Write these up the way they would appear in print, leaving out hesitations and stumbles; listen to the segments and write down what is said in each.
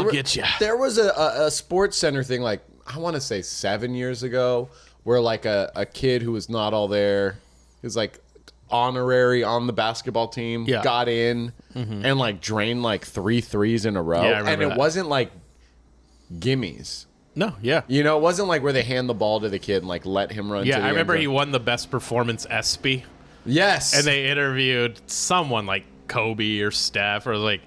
get you. There was a sports center thing, like, I want to say 7 years ago, where like a kid who was not all there, he was like honorary on the basketball team, got in and like drained like 3 threes in a row. Yeah, I remember and it that. wasn't like gimmies. No, yeah. You know, it wasn't like where they hand the ball to the kid and like let him run to the Yeah, I remember end he zone. won the best performance Espy. Yes. And they interviewed someone like Kobe or Steph or like,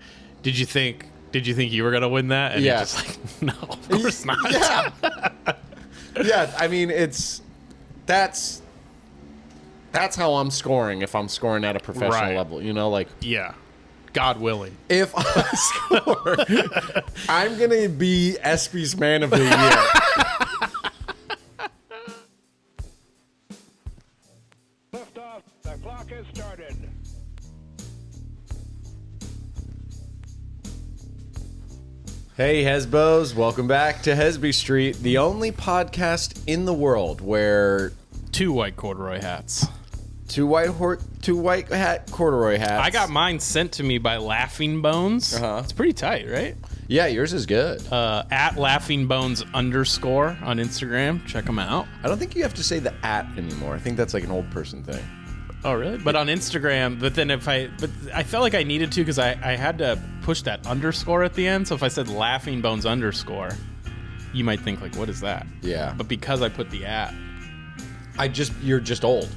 did you think you were going to win that? And Yeah. he's just like, no, of course not. Yeah. Yeah, I mean, that's how I'm scoring if I'm scoring at a professional Right. level, you know, like Yeah. God willing. if I score, I'm going to be Espy's Man of the Year. Lift off. The clock has started. Hey, Hesbos, welcome back to Hesby Street, the only podcast in the world where 2 white corduroy hats. two white corduroy hats. I got mine sent to me by Laughing Bones. Uh-huh. It's pretty tight, right? Yeah, yours is good. At Laughing Bones _, on Instagram. Check them out. I don't think you have to say the at anymore. I think that's like an old person thing. Oh, really? But on Instagram, but I felt like I needed to because I had to push that underscore at the end. So if I said Laughing Bones _ you might think like, what is that? Yeah. But because I put the at. You're just old.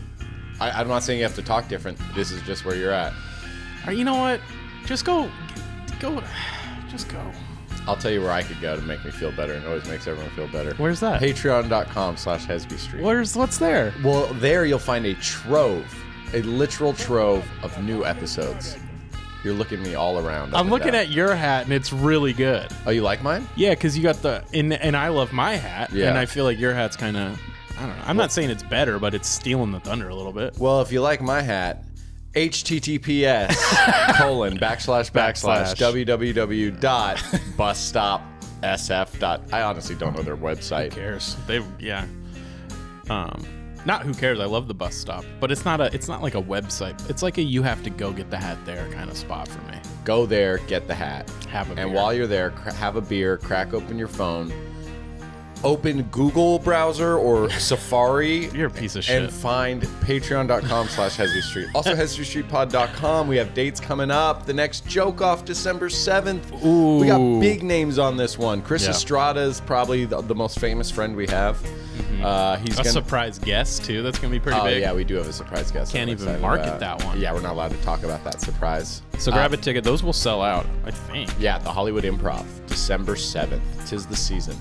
I'm not saying you have to talk different. This is just where you're at. Or you know what? Just go. I'll tell you where I could go to make me feel better, and it always makes everyone feel better. Where's that? Patreon.com/Hesby Street. What's there? Well, there you'll find a literal trove of new episodes. You're looking at me all around. I'm looking at your hat and it's really good. Oh, you like mine? Yeah, because you got and I love my hat, Yeah. and I feel like your hat's kind of, I don't know. I'm not saying it's better, but it's stealing the thunder a little bit. Well, if you like my hat, https www.busstopsf. I honestly don't know their website. Who cares? Not who cares. I love the bus stop, but it's not like a website. It's like you have to go get the hat there kind of spot for me. Go there, get the hat. Have a beer. And while you're there, have a beer, crack open your phone, open Google browser or Safari. You're a piece of shit. And find patreon.com/Hesby Street. Also, HesbyStreetPod.com. We have dates coming up. The next joke off December 7th. Ooh. We got big names on this one. Chris Yeah. Estrada is probably the most famous friend we have. He's A gonna. surprise guest too. That's gonna be pretty Oh, big. yeah, we do have a surprise guest. Can't I'm even excited market about. that one. Yeah, we're not allowed to talk about that surprise. So grab a ticket. Those will sell out, I think. Yeah, at the Hollywood Improv, December 7th. 'Tis the season.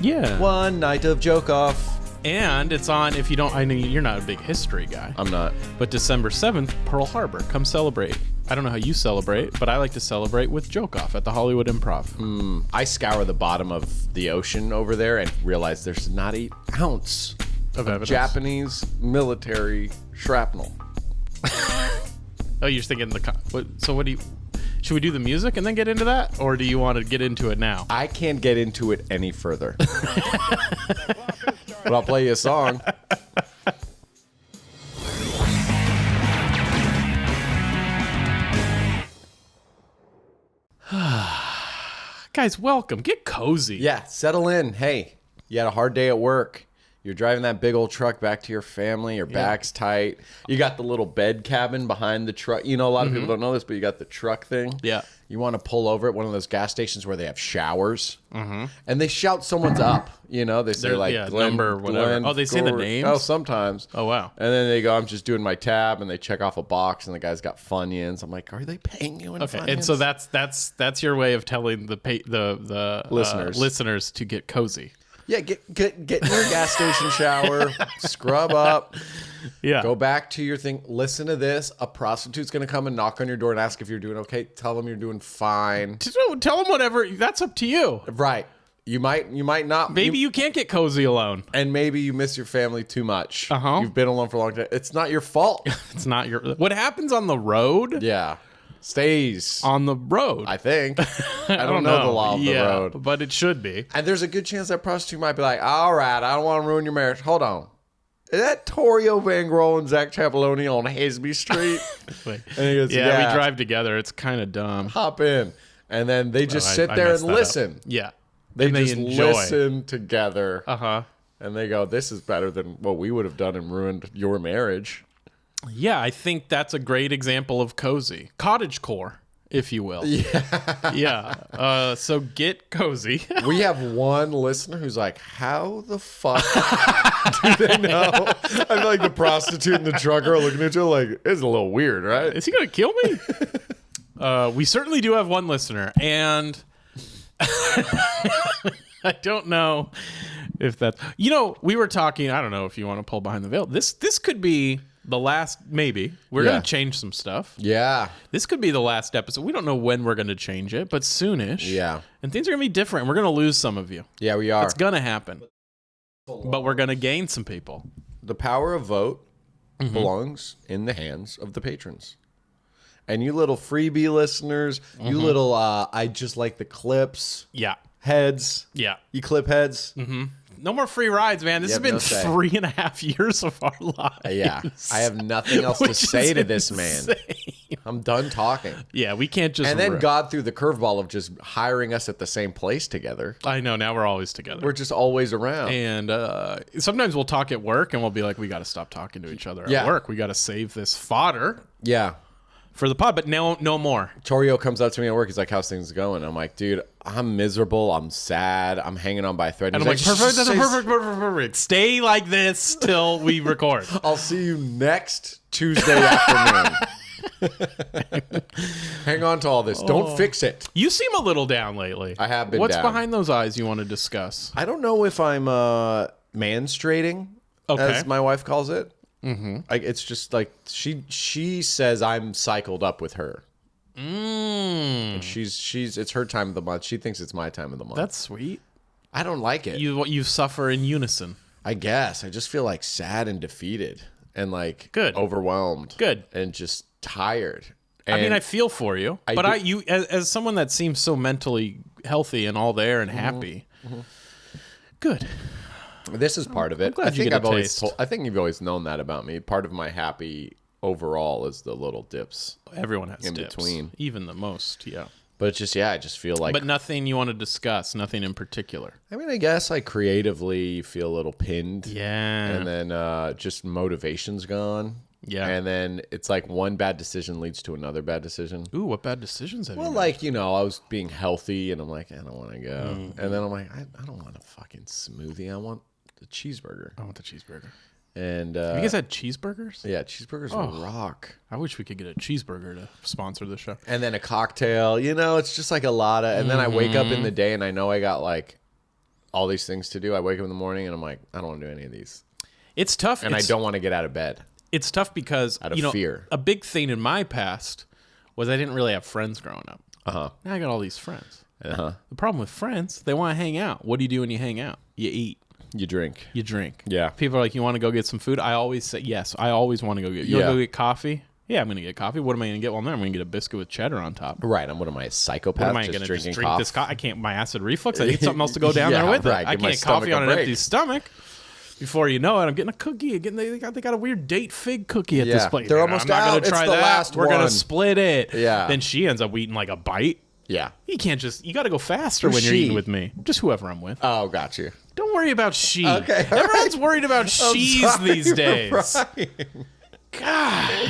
Yeah. One night of joke off. And it's on. If you don't, I know you're not a big history guy. I'm not. But December 7th, Pearl Harbor. Come celebrate. I don't know how you celebrate, but I like to celebrate with Joke Off at the Hollywood Improv. I scour the bottom of the ocean over there and realize there's not an ounce Of evidence. Japanese military shrapnel. Oh, you're thinking so what do you... Should we do the music and then get into that? Or do you want to get into it now? I can't get into it any further. But I'll play you a song. Guys, welcome. Get cozy. Yeah, settle in. Hey, you had a hard day at work. You're driving that big old truck back to your family. Your back's tight. You got the little bed cabin behind the truck. You know, a lot of people don't know this, but you got the truck thing. Yeah. You want to pull over at one of those gas stations where they have showers. And they shout someone's up. You know, they say They're- like yeah, Glenn, number, whatever. Glenn Oh, they say the Gore- names? Oh, sometimes. Oh, wow. And then they go, I'm just doing my tab, and they check off a box, and the guy's got Funyuns. I'm like, are they paying you in Okay, Funyuns? and so that's your way of telling the listeners to get cozy. Yeah, get in your gas station shower, scrub up, Yeah. go back to your thing. Listen to this. A prostitute's going to come and knock on your door and ask if you're doing okay. Tell them you're doing fine. Tell them whatever. That's up to you. Right. You might not. Maybe you can't get cozy alone. And maybe you miss your family too much. Uh-huh. You've been alone for a long time. It's not your fault. It's not your... What happens on the road? Yeah. Stays. On the road. I think. I don't know the law of the road. But it should be. And there's a good chance that prostitute might be like, all right, I don't want to ruin your marriage. Hold on. Is that Torio Van Grol and Zack Chapaloni on Hesby Street? Wait. And he goes, Yeah, we drive together. It's kind of dumb. Hop in. And then they just sit there and listen. Yeah. They and just enjoy. listen together. Uh-huh. And they go, this is better than what we would have done and ruined your marriage. Yeah, I think that's a great example of cozy. Cottagecore, if you will. Yeah. Yeah. So get cozy. We have one listener who's like, how the fuck do they know? I feel like the prostitute and the trucker are looking at you like, it's a little weird, right? Is he going to kill me? We certainly do have one listener, and I don't know if that's... You know, we were talking, I don't know if you want to pull behind the veil. This could be the last, maybe. We're going to change some stuff. Yeah. This could be the last episode. We don't know when we're going to change it, but soonish. Yeah. And things are going to be different. We're going to lose some of you. Yeah, we are. It's going to happen. But we're going to gain some people. The power of vote belongs in the hands of the patrons. And you little freebie listeners, you little, I just like the clips. Yeah. Heads. Yeah. You clip heads. No more free rides, man. This has been 3.5 years of our lives. Yeah. I have nothing else to say to this man. I'm done talking. Yeah, we can't just... And then God threw the curveball of just hiring us at the same place together. I know. Now we're always together. We're just always around. And sometimes we'll talk at work and we'll be like, we got to stop talking to each other at work. We got to save this fodder. Yeah. For the pod, but no more. Torio comes up to me at work. He's like, how's things going? I'm like, dude, I'm miserable. I'm sad. I'm hanging on by a thread. And I'm like, perfect. Stay like this till we record. I'll see you next Tuesday afternoon. Hang on to all this. Don't fix it. You seem a little down lately. I have been What's down. behind those eyes you want to discuss? I don't know if I'm manstrating, as my wife calls it. Like, it's just like she says I'm cycled up with her. And it's her time of the month. She thinks it's my time of the month. That's sweet. I don't like it. You suffer in unison. I guess I just feel like sad and defeated and like overwhelmed. Good. And just tired. I mean, I feel for you, but as someone that seems so mentally healthy and all there and happy. Good. This is part of it. I think I think you've always known that about me. Part of my happy overall is the little dips. Everyone has in dips. Between. Even the most, yeah. But it's just, I just feel like... But nothing you want to discuss, nothing in particular. I mean, I guess I creatively feel a little pinned. Yeah. And then just motivation's gone. Yeah. And then it's like one bad decision leads to another bad decision. Ooh, what bad decisions have you made? Well, like, I was being healthy and I'm like, I don't want to go. And then I'm like, I don't want a fucking smoothie. I want the cheeseburger. I want the cheeseburger. And have you guys had cheeseburgers? Yeah, cheeseburgers rock. I wish we could get a cheeseburger to sponsor the show. And then a cocktail. It's just like a lot of... And then I wake up in the day and I know I got like all these things to do. I wake up in the morning and I'm like, I don't want to do any of these. It's tough. And I don't want to get out of bed. It's tough because, out of fear. A big thing in my past was I didn't really have friends growing up. Now I got all these friends. The problem with friends, they want to hang out. What do you do when you hang out? You eat. You drink. You drink. Yeah. People are like, you want to go get some food? I always say, yes. I always want to go get... You want to go get coffee? Yeah, I'm going to get coffee. What am I going to get while I'm there? I'm going to get a biscuit with cheddar on top. Right. What am I, a psychopath? What am I going to drink this coffee? I can't... My acid reflux. I need something else to go down there with it. I can't coffee on an empty stomach. Before you know it, I'm getting a cookie. They got a weird date fig cookie at this place. They're almost out. I'm not going to try that. We're going to split it. Yeah. Then she ends up eating like a bite. Yeah. You can't just... You got to go faster when you're eating with me. Just whoever I'm with. Oh, got you. Don't worry about she. Okay. Everyone's worried about she's these days. God.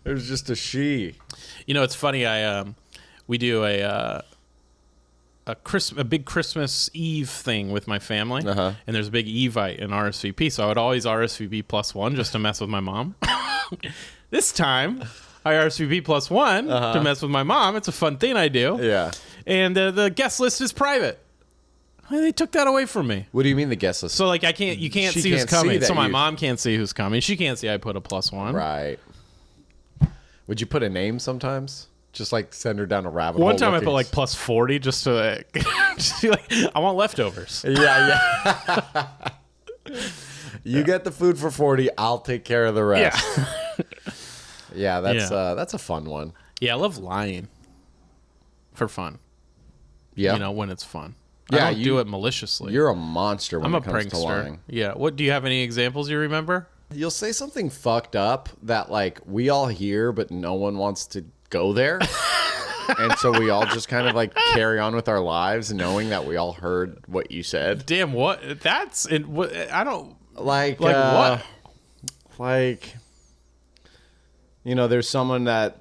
There's just a she. It's funny. We do a big Christmas Eve thing with my family, and there's a big Evite in RSVP. So I would always RSVP +1 just to mess with my mom. This time, I RSVP +1 to mess with my mom. It's a fun thing I do. Yeah. And the guest list is private. They took that away from me. What do you mean the guest list? So like you can't see who's coming. So my mom can't see who's coming. She can't see I put a +1. Right. Would you put a name sometimes? Just like send her down a rabbit hole. One time I put like +40 just to like, I want leftovers. Yeah. You get the food for 40. I'll take care of the rest. Yeah. That's a fun one. Yeah, I love lying for fun. Yeah. When it's fun. Yeah, I don't do it maliciously. You're a monster when I'm it a comes prankster. to lying. Yeah. What do you have any examples you remember? You'll say something fucked up that like we all hear, but no one wants to go there. And so we all just kind of like carry on with our lives knowing that we all heard what you said. Damn, what? That's it. I don't like what? Like, you know, there's someone that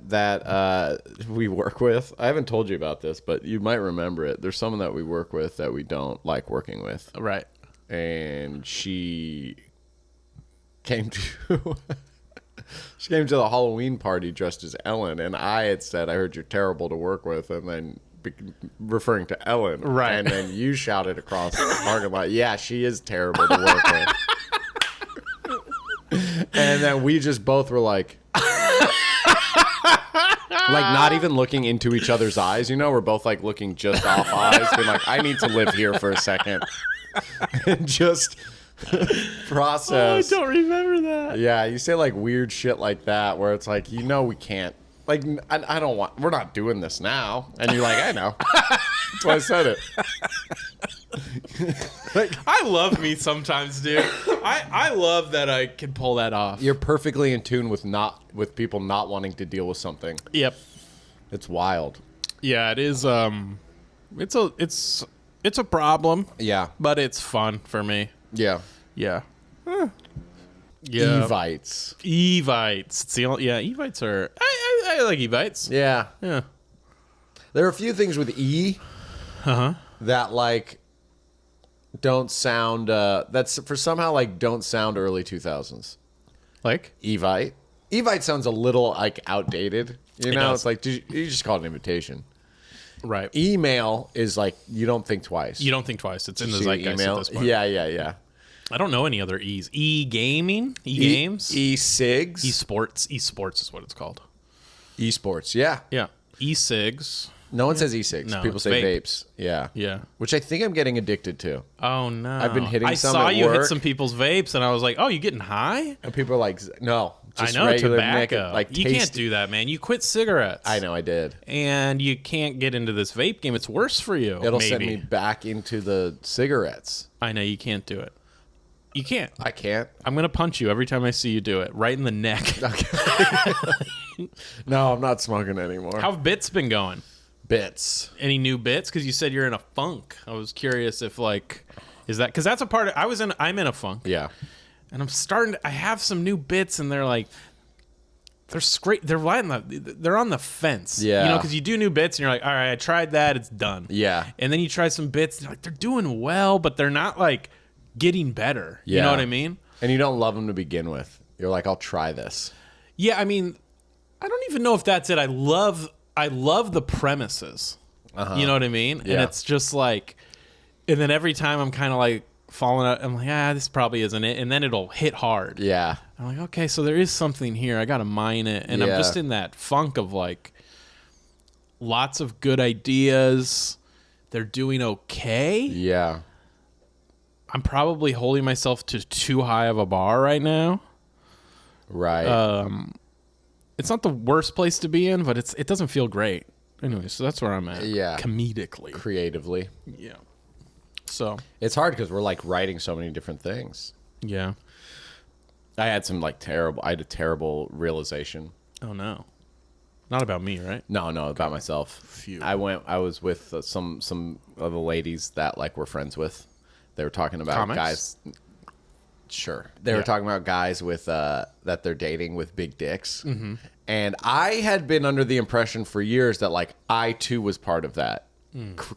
we work with. I haven't told you about this, but you might remember it. There's someone that we work with that we don't like working with. Right. And she came to the Halloween party dressed as Ellen, and I had said, I heard you're terrible to work with, and then referring to Ellen. Right. And then you shouted across the parking lot, yeah, she is terrible to work with. And then we just both were like not even looking into each other's eyes, you know? We're both like looking just off eyes, being like, I need to live here for a second. And just process. Oh, I don't remember that. Yeah, you say like weird shit like that where it's like, you know, we can't. Like, I don't want. We're not doing this now. And you're like, I know. That's why I said it. Like, I love me sometimes, dude. I love that I can pull that off. You're perfectly in tune with people not wanting to deal with something. Yep. It's wild. Yeah, it is. It's a problem. Yeah. But it's fun for me. Yeah. Yeah. Yeah. Evites. Evites. It's the only, yeah, Evites are. I like Evites. Yeah. Yeah. There are a few things with E that like don't sound that's for somehow like don't sound early 2000s. Like Evite. Evite sounds a little like outdated. You know, does. it's like you just call it an invitation. right. Email is like you don't think twice. You don't think twice. It's in the See zeitgeist email? at this point. Yeah. I don't know any other E's. E-gaming? E-games? E-cigs? E-sports. E-sports is what it's called. Esports, yeah. Yeah. E-cigs. No one says e-cigs. No, People it's say vape. vapes. Yeah. Yeah. Which I think I'm getting addicted to. Oh, no. I've been hitting some I saw at you hit work. some people's vapes, and I was like, oh, you getting high? And people are like, no. Just I know, regular tobacco. Like you can't do that, man. You quit cigarettes. I know, I did. And you can't get into this vape game. It's worse for you. It'll maybe. send me back into the cigarettes. I know, you can't do it. You can't. I can't. I'm going to punch you every time I see you do it. Right in the neck. Okay. No, I'm not smoking anymore. How have bits been going? Bits. Any new bits? Because you said you're in a funk. I was curious if, like, is that... Because that's a part of... I'm in a funk. Yeah. And I'm starting to... I have some new bits, and they're like... They're straight... They're on the fence. Yeah. You know, because you do new bits, and you're like, all right, I tried that. It's done. Yeah. And then you try some bits, and you're like, they're doing well, but they're not, like, getting better. You know what I mean? And you don't love them to begin with. You're like, I'll try this. Yeah, I mean... I don't even know if that's it. I love the premises. You know what I mean? Yeah. And it's just like, and then every time I'm kind of like falling out, I'm like, this probably isn't it. And then it'll hit hard. Yeah. I'm like, okay, so there is something here. I got to mine it. And I'm just in that funk of like lots of good ideas. They're doing okay. Yeah. I'm probably holding myself to too high of a bar right now. Right. It's not the worst place to be in, but it doesn't feel great. Anyway, so that's where I'm at. Yeah. Comedically. Creatively. Yeah. So. It's hard because we're like writing so many different things. Yeah. I had a terrible realization. Oh, no. Not about me, right? No, about myself. Phew. I was with some of the ladies that like we're friends with. They were talking about Comics? guys. Sure. They were talking about guys with that they're dating with big dicks. Mm-hmm. And I had been under the impression for years that like I too was part of that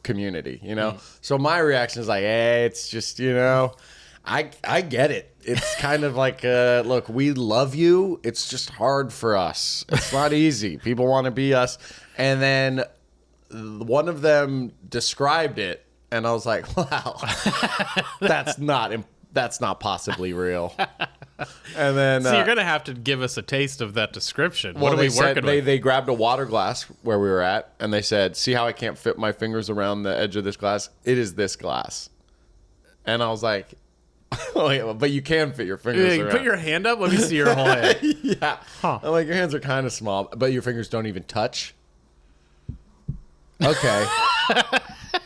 community, you know? So my reaction is like, hey, it's just, you know, I get it. It's kind of like, look, we love you. It's just hard for us. It's not easy. People want to be us. And then one of them described it, and I was like, wow, that's not possibly real. And then So you're going to have to give us a taste of that description. well, What are we working with? they grabbed a water glass where we were at, and they said, see how I can't fit my fingers around the edge of this glass? It is this glass. And I was like, oh, yeah, but you can fit your fingers Yeah, around. put your hand up. Let me see your whole head. Yeah. Huh. I'm like, your hands are kind of small, but your fingers don't even touch. Okay.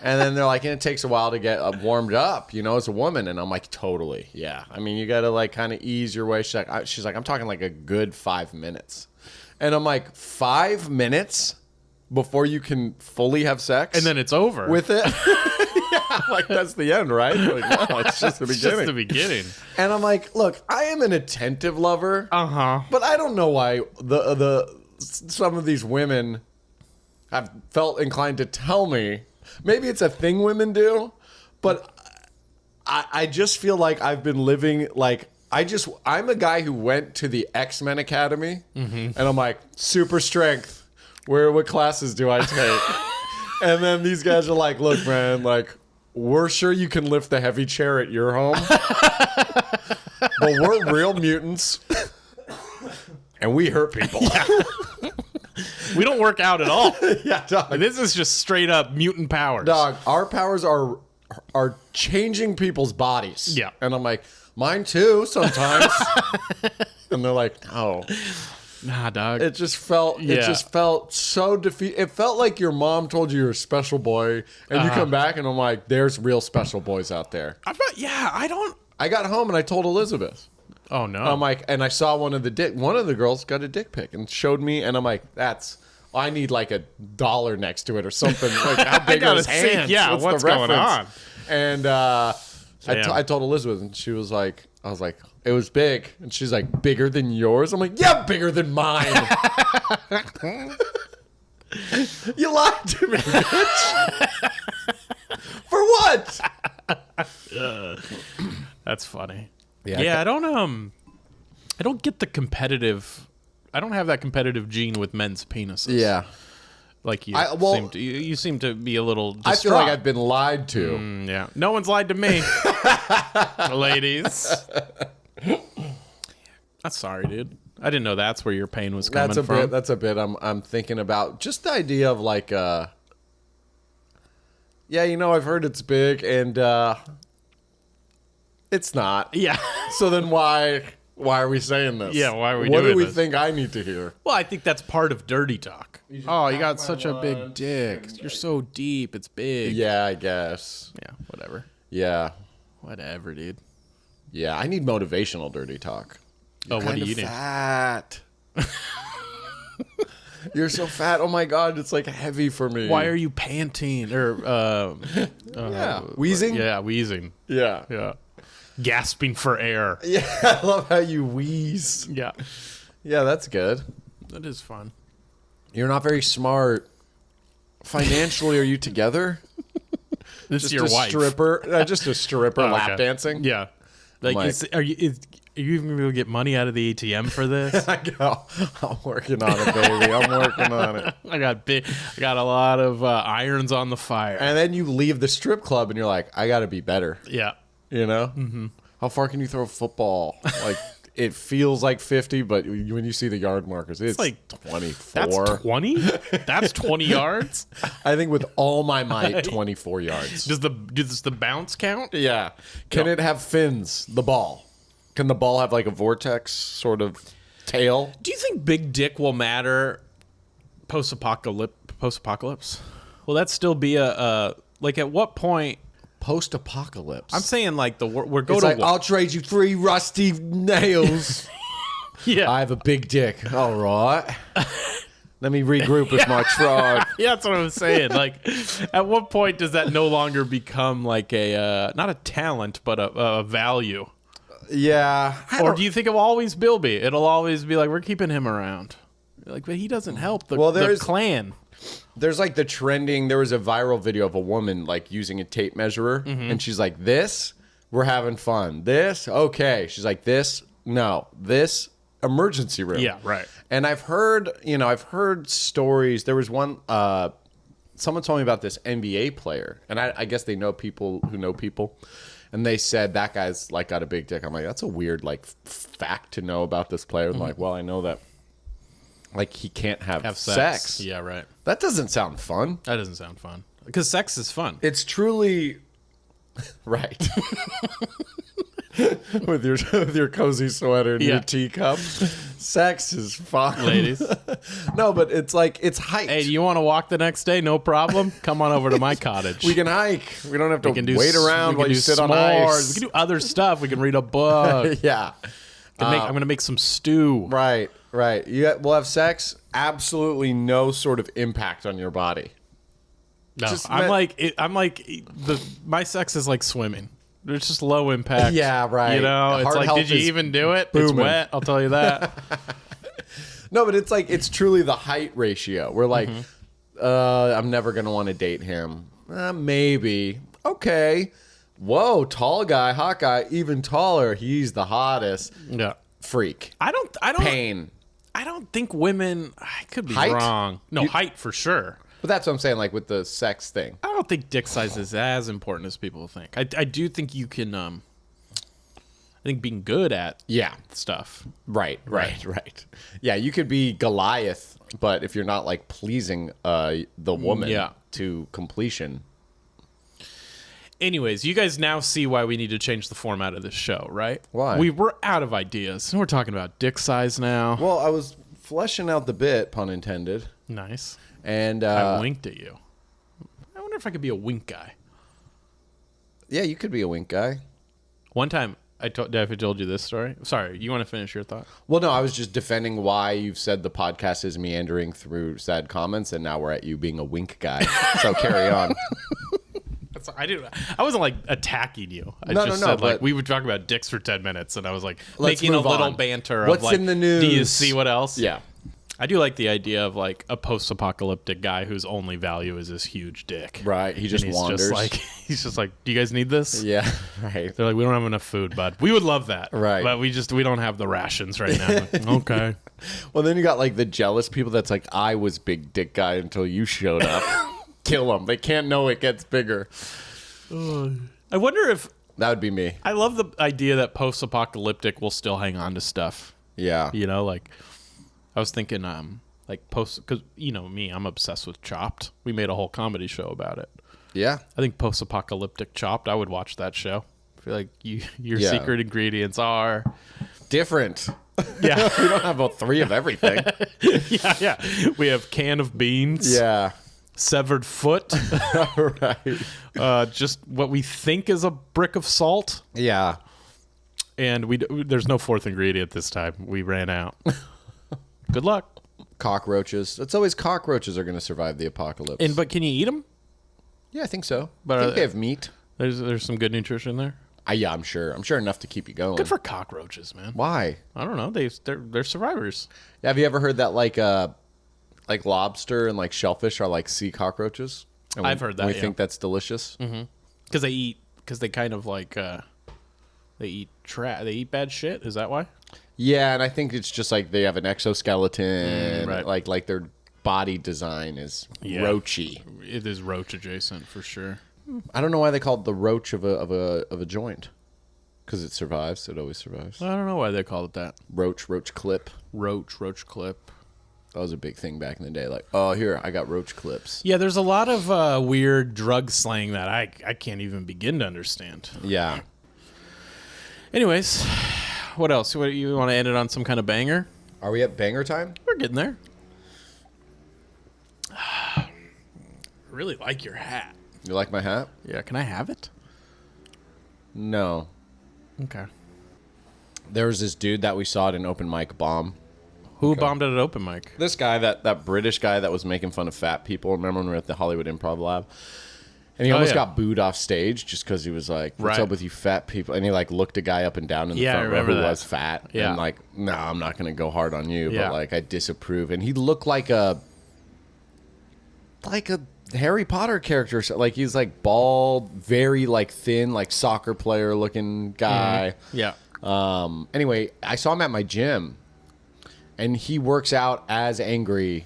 And then they're like, and it takes a while to get warmed up, you know, as a woman. And I'm like, totally. Yeah. I mean, you got to like kind of ease your way. She's like, I'm talking like a good 5 minutes. And I'm like, 5 minutes? before you can fully have sex. And then it's over. With it. Yeah, like that's the end, right? Like, no, it's just the beginning. Just the beginning. And I'm like, look, I am an attentive lover. Uh-huh. But I don't know why some of these women have felt inclined to tell me. Maybe it's a thing women do, but I just feel like I've been living like I'm a guy who went to the X-Men Academy, and I'm like, super strength. What classes do I take? And then these guys are like, look, man, like, we're sure you can lift the heavy chair at your home, but we're real mutants, and we hurt people. Yeah. We don't work out at all. Yeah, dog. Like, this is just straight up mutant powers. Dog, our powers are changing people's bodies. Yeah. And I'm like, mine too, sometimes. And they're like, no. Nah, dog. It just felt so defeat. It felt like your mom told you you're a special boy, and you come back, and I'm like, there's real special boys out there. I got home and I told Elizabeth. Oh no. I'm like, and I saw one of the girls got a dick pic and showed me, and I'm like, I need like $1 next to it or something. Like, how big are his hands? Yeah, what's going on? And I told Elizabeth, and she was like, I was like, it was big. And she's like, bigger than yours? I'm like, yeah, bigger than mine. You lied to me, bitch. For what? That's funny. Yeah, I don't get the competitive. I don't have that competitive gene with men's penises. Yeah. Like you seem to be a little distraught. I feel like I've been lied to. Yeah. No one's lied to me. Ladies. I'm sorry, dude. I didn't know that's where your pain was coming from. That's a bit I'm thinking about. Just the idea of like I've heard it's big and it's not. Yeah. So then why are we saying this? Yeah, why are we doing doing this? What do we this? think I need to hear? Well, I think that's part of dirty talk. You got such a big dick. You're so deep. It's big. Yeah, I guess. Yeah, whatever. Yeah. Whatever, dude. Yeah, I need motivational dirty talk. What are you doing? Fat. You're so fat. Oh my God, it's like heavy for me. Why are you panting or wheezing? Yeah, wheezing. Yeah. Yeah. Gasping for air. Yeah, I love how you wheeze. Yeah. Yeah, that's good. That is fun. You're not very smart. Financially, are you together? This is your wife. Just a stripper lap dancing? Yeah. Like, are you even going to get money out of the ATM for this? I go, I'm working on it, baby. I'm working on it. I got a lot of irons on the fire. And then you leave the strip club and you're like, I got to be better. Yeah. You know? Mm-hmm. How far can you throw a football? Like, it feels like 50, but when you see the yard markers, it's like 24. That's 20? That's 20 yards? I think with all my might, 24 yards. Does the bounce count? Yeah. Can it have fins, the ball? Can the ball have like a vortex sort of tail? Do you think big dick will matter post-apocalypse? Will that still be like at what point? Post-apocalypse. I'm saying like I'll trade you 3 rusty nails. Yeah. I have a big dick. All right. Let me regroup with my tribe. Yeah, that's what I'm saying. Like, at what point does that no longer become like not a talent, but a value? Yeah. Or do you think it will always be? It'll always be like, we're keeping him around. Like, but he doesn't help the clan. There's like there was a viral video of a woman like using a tape measurer, and she's like, this, we're having fun. This, okay. She's like, this, no. This, emergency room. Yeah, right. And I've heard stories. There was one, someone told me about this NBA player, and I guess they know people who know people, and they said that guy's like got a big dick. I'm like, that's a weird like fact to know about this player. I'm like, well, I know that like he can't have sex. Yeah, right. That doesn't sound fun. That doesn't sound fun. Because sex is fun. It's truly right. with your cozy sweater and your teacup. Sex is fun. Ladies. No, but it's like it's hiked. Hey, do you want to walk the next day? No problem. Come on over to my cottage. We can hike. We don't have to wait around while you sit on ice. We can do other stuff. We can read a book. Yeah. I'm going to make some stew. Right. Right. We'll have sex. Absolutely no sort of impact on your body. No, my sex is like swimming. It's just low impact. Yeah, right. You know, it's like, did you even do it? Booming. It's wet. I'll tell you that. No, but it's like, it's truly the height ratio. We're like, I'm never going to want to date him. Maybe. Okay. Whoa, tall guy, hot guy, even taller. He's the hottest. Yeah. Freak. I don't. Pain. I don't think women. I could be Height? wrong. No, height for sure. But that's what I'm saying, like with the sex thing. I don't think dick size is as important as people think. I do think you can. I think being good at stuff. Right. Yeah, you could be Goliath, but if you're not like pleasing the woman to completion. Anyways, you guys now see why we need to change the format of this show, right? Why? We were out of ideas. We're talking about dick size now. Well, I was fleshing out the bit, pun intended. Nice. And I winked at you. I wonder if I could be a wink guy. Yeah, you could be a wink guy. One time, did I ever told you this story? Sorry, you want to finish your thought? Well, no, I was just defending why you've said the podcast is meandering through sad comments, and now we're at you being a wink guy. So carry on. I wasn't like attacking you. I said like we would talk about dicks for 10 minutes, and I was like making a little banter. What's of like, in the news? Do you see what else? Yeah. I do like the idea of like a post-apocalyptic guy whose only value is this huge dick. Right. He just wanders. He's just like, do you guys need this? Yeah. Right. They're like, we don't have enough food, bud. We would love that. Right. But we don't have the rations right now. Like, okay. Well, then you got like the jealous people that's like, I was big dick guy until you showed up. Kill them. They can't know it gets bigger. I wonder if that would be me. I love the idea that post-apocalyptic will still hang on to stuff. Yeah. You know, like I was thinking like because you know me, I'm obsessed with Chopped. We made a whole comedy show about it. Yeah. I think Post-Apocalyptic Chopped, I would watch that show. I feel like your secret ingredients are different. Yeah. We don't have about 3 of everything. Yeah. We have can of beans. Yeah. Severed foot. Right. Just what we think is a brick of salt. Yeah. And there's no 4th ingredient this time. We ran out. Good luck. Cockroaches. It's always cockroaches are going to survive the apocalypse. But can you eat them? Yeah, I think so. But I think they have meat. There's some good nutrition there. Yeah, I'm sure. I'm sure enough to keep you going. Good for cockroaches, man. Why? I don't know. They're survivors. Have you ever heard that like lobster and like shellfish are like sea cockroaches? And I've heard that. We think that's delicious. Because they kind of like they eat bad shit. Is that why? Yeah, and I think it's just like they have an exoskeleton, right. like their body design is roachy. It is roach adjacent for sure. I don't know why they call it the roach of a joint. Because it survives. It always survives. I don't know why they call it that. Roach clip. Roach clip. That was a big thing back in the day. Like, oh, here, I got roach clips. Yeah, there's a lot of weird drug slang that I can't even begin to understand. Yeah. Anyways, what else? What, you want to end it on some kind of banger? Are we at banger time? We're getting there. I really like your hat. You like my hat? Yeah, can I have it? No. Okay. There was this dude that we saw at an open mic bomb. Who bombed at an open mic? This guy, that British guy that was making fun of fat people. Remember when we were at the Hollywood Improv Lab? And he almost got booed off stage just because he was like, what's up with you fat people? And he like looked a guy up and down in the front row who was fat. Yeah. And like, no, I'm not going to go hard on you. But like, I disapprove. And he looked like a Harry Potter character. Like he's like bald, very like thin, like soccer player looking guy. Yeah. Anyway, I saw him at my gym. And he works out as angry,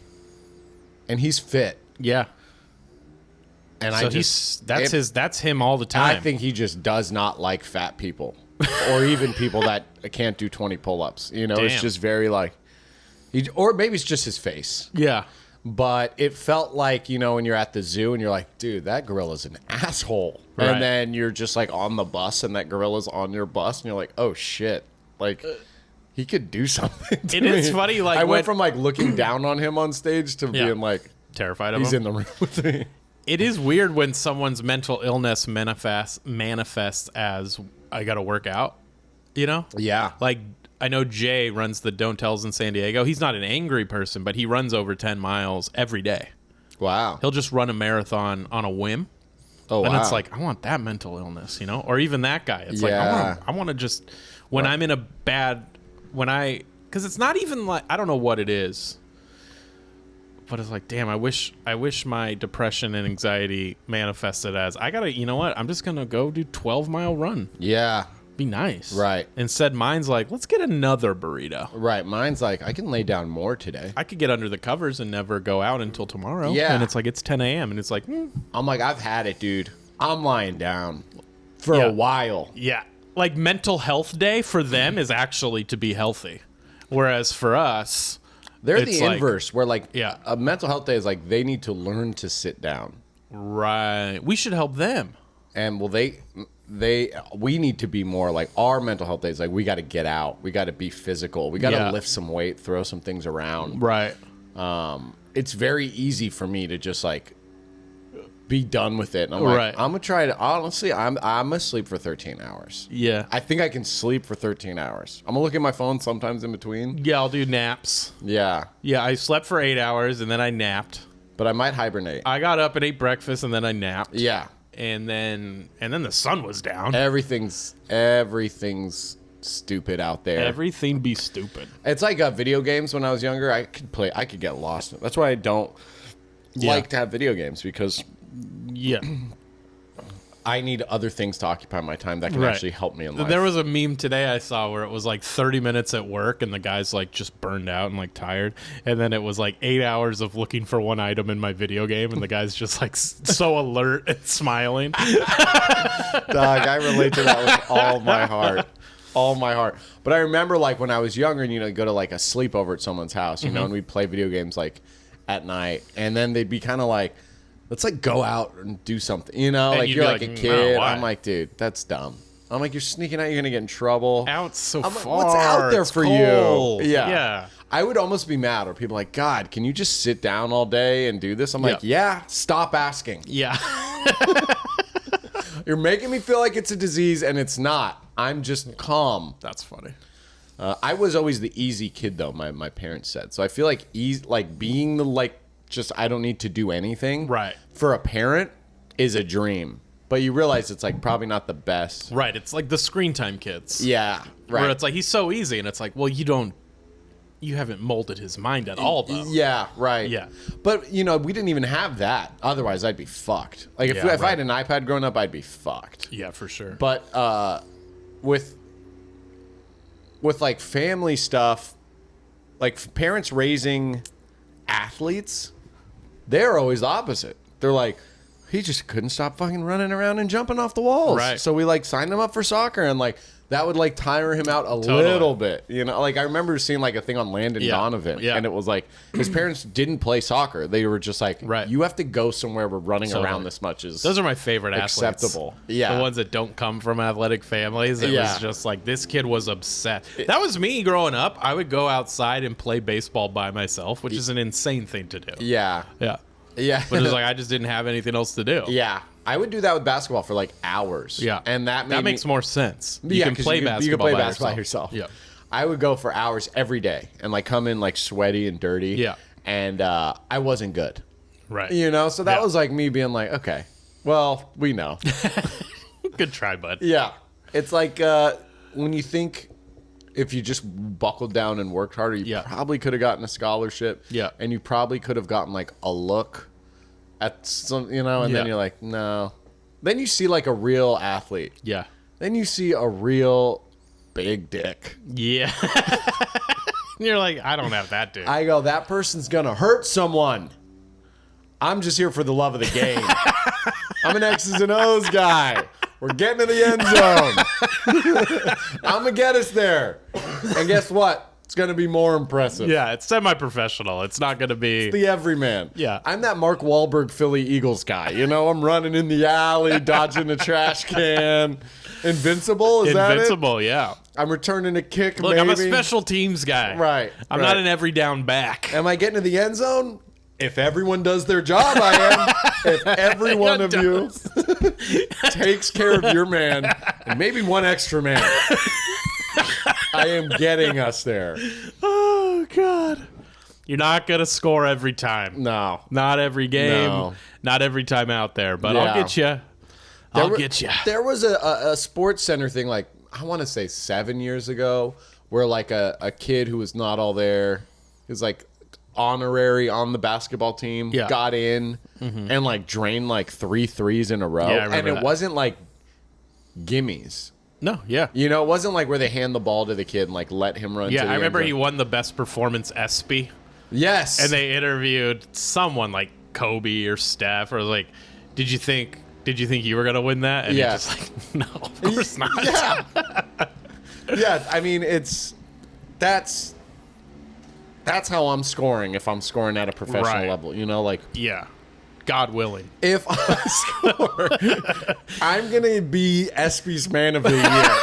and he's fit. Yeah. And so that's him all the time. I think he just does not like fat people, or even people that can't do 20 pull-ups. You know, it's just very like, or maybe it's just his face. Yeah. But it felt like, you know, when you're at the zoo and you're like, dude, that gorilla's an asshole. Right. And then you're just like on the bus, and that gorilla's on your bus, and you're like, oh shit, like. He could do something. It is funny. Like I went from like looking down on him on stage to being like terrified of him. He's in the room with me. It is weird when someone's mental illness manifests as I got to work out. You know? Yeah. Like I know Jay runs the Don't Tells in San Diego. He's not an angry person, but he runs over 10 miles every day. Wow. He'll just run a marathon on a whim. Oh, and wow. it's like, I want that mental illness, Or even that guy. It's like, I want to just, when I'm in a bad, because it's not even like, I don't know what it is. But it's like, damn, I wish my depression and anxiety manifested as, I gotta, you know what? I'm just gonna go do 12-mile run. Yeah. Be nice. Right. Instead, mine's like, let's get another burrito. Right. Mine's like, I can lay down more today. I could get under the covers and never go out until tomorrow. Yeah. And it's like, it's 10 a.m. and it's like, I'm like, I've had it, dude. I'm lying down for a while. Yeah. Like mental health day for them is actually to be healthy. Whereas for us, they're the inverse, where like a mental health day is like they need to learn to sit down. Right. We should help them. And well, we need to be more like our mental health days. Like we got to get out. We got to be physical. We got to lift some weight, throw some things around. Right. It's very easy for me to just like be done with it. And I'm like, I'm gonna try to. Honestly, I'm gonna sleep for 13 hours. Yeah. I think I can sleep for 13 hours. I'm gonna look at my phone sometimes in between. Yeah, I'll do naps. Yeah. Yeah, I slept for 8 hours and then I napped. But I might hibernate. I got up and ate breakfast and then I napped. Yeah. And then the sun was down. Everything's stupid out there. Everything be stupid. It's like video games. When I was younger, I could get lost. That's why I don't like to have video games, because I need other things to occupy my time that can actually help me in life. There was a meme today I saw where it was like 30 minutes at work and the guy's like just burned out and like tired, and then it was like 8 hours of looking for one item in my video game, and the guy's just like so alert and smiling. Dog, I relate to that with all my heart. All my heart. But I remember like when I was younger and go to like a sleepover at someone's house, and we'd play video games like at night, and then they'd be kind of like, let's like go out and do something, like you're like a kid. No, I'm like, dude, that's dumb. I'm like, you're sneaking out, you're gonna get in trouble. Out's so I'm far. like, what's out there it's for cold. you? Yeah. I would almost be mad, or people like, God, can you just sit down all day and do this? I'm like, yeah, stop asking. Yeah. You're making me feel like it's a disease, and it's not. I'm just calm. That's funny. I was always the easy kid, though, my parents said. So I feel like being the just I don't need to do anything. Right. For a parent is a dream. But you realize it's like probably not the best. Right. It's like the screen time kids. Yeah. Right. Where it's like he's so easy, and it's like, well, you haven't molded his mind at all, though. Yeah, right. Yeah. But, we didn't even have that. Otherwise, I'd be fucked. Like, if I had an iPad growing up, I'd be fucked. Yeah, for sure. But with like family stuff, like parents raising athletes, they're always the opposite. They're like, he just couldn't stop fucking running around and jumping off the walls. Right. So we like signed him up for soccer, and like that would like tire him out a little bit. Like I remember seeing like a thing on Landon Donovan, and it was like his parents didn't play soccer. They were just like, you have to go somewhere where running around this much is those are my favorite acceptable. Athletes. Yeah. The ones that don't come from athletic families. It was just like, this kid was obsessed. That was me growing up. I would go outside and play baseball by myself, which is an insane thing to do. Yeah. Yeah. Yeah. But it was like, I just didn't have anything else to do. Yeah. I would do that with basketball for like hours. Yeah. And that makes more sense. You can play basketball you can play basketball yourself. Yeah. I would go for hours every day and like come in like sweaty and dirty. Yeah. And I wasn't good. Right. So that was like me being like, okay, well, we know. Good try, bud. Yeah. It's like when you think if you just buckled down and worked harder, you probably could have gotten a scholarship. Yeah. And you probably could have gotten like a look at some, and then you're like, no. Then you see like a real athlete. Yeah. Then you see a real big dick. Yeah. You're like, I don't have that dick. I go, that person's gonna hurt someone. I'm just here for the love of the game. I'm an X's and O's guy. We're getting to the end zone. I'm gonna get us there. And guess what? It's going to be more impressive. Yeah, it's semi-professional. It's not going to be... It's the everyman. Yeah. I'm that Mark Wahlberg Philly Eagles guy. I'm running in the alley, dodging a trash can. Invincible, is that it? Invincible, yeah. I'm returning a kick, Look, maybe. I'm a special teams guy. Right. I'm not an every down back. Am I getting to the end zone? If everyone does their job, I am. If every one of you takes care of your man, and maybe one extra man, I am getting us there. Oh, God. You're not going to score every time. No. Not every game. No. Not every time out there. But Yeah. I'll get you. I'll get you. There was a sports center thing, like, I want to say 7 years ago, where like a kid who was not all there, he was like honorary on the basketball team, got in and like drained like 3 threes in a row. Yeah, I remember and it that. wasn't like gimmies. No, yeah. You know, it wasn't like where they hand the ball to the kid and like let him run. Yeah, to the I remember end he zone. won the best performance Espy. Yes. And they interviewed someone like Kobe or Steph or like, did you think you were gonna win that? And Yeah. you're just like, no, of course not. Yeah. Yeah, I mean that's how I'm scoring if I'm scoring at a professional level, you know, like Yeah. God willing. if I score, I'm gonna be Espy's Man of the Year.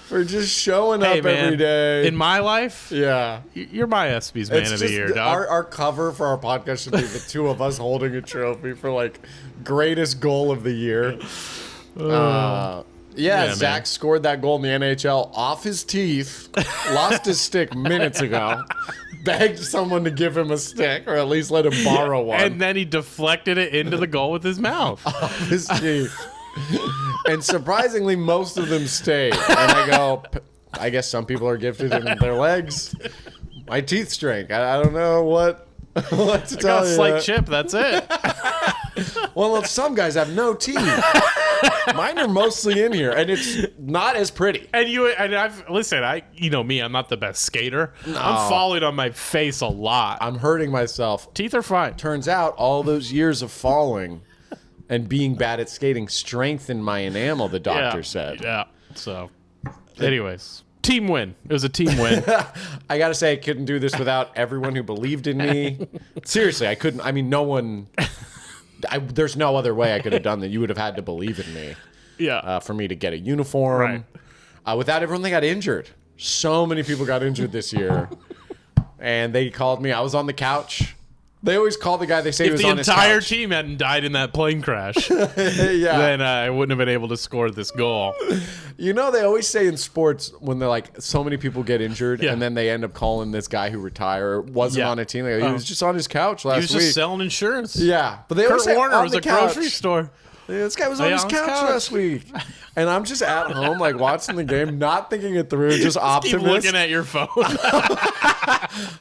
For just showing up every day. In my life, Yeah. you're my Espy's Man It's of the just Year, dog. Our cover for our podcast should be the two of us holding a trophy for like greatest goal of the year. Yeah, Zack man. scored that goal in the NHL off his teeth, lost his stick minutes ago, begged someone to give him a stick or at least let him borrow one. And then he deflected it into the goal with his mouth. Off his teeth. And surprisingly, most of them stayed. And I go, I guess some people are gifted in their legs. My teeth string. I don't know what to Got tell a you. slight chip, that's it. Well, some guys have no teeth. Mine are mostly in here, and it's not as pretty. And I've listen, you know me, I'm not the best skater. I'm falling on my face a lot. I'm hurting myself. Teeth are fine. Turns out all those years of falling and being bad at skating strengthened my enamel, the doctor said. Yeah. So, anyways, team win. It was a team win. I got to say, I couldn't do this without everyone who believed in me. Seriously, I couldn't. I mean, no one... there's no other way I could have done that. You would have had to believe in me. Yeah. For me to get a uniform. Right. Without everyone, they got injured. So many people got injured this year. And they called me. I was on the couch. They always call the guy they say If was the on his entire couch. team hadn't died in that plane crash, Yeah. then I wouldn't have been able to score this goal. You know, they always say in sports when they're like, so many people get injured and then they end up calling this guy who retired, wasn't on a team. They go, he was just on his couch last He was week. just selling insurance. Yeah. But they always Kurt say Warner on was the a couch. grocery store. Yeah, this guy was on his couch last week. And I'm just at home, like, watching the game, not thinking it through, just Keep optimist. looking at your phone.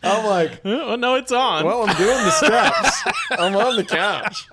I'm like, Oh, no, it's on. well, I'm doing the steps. I'm on the couch.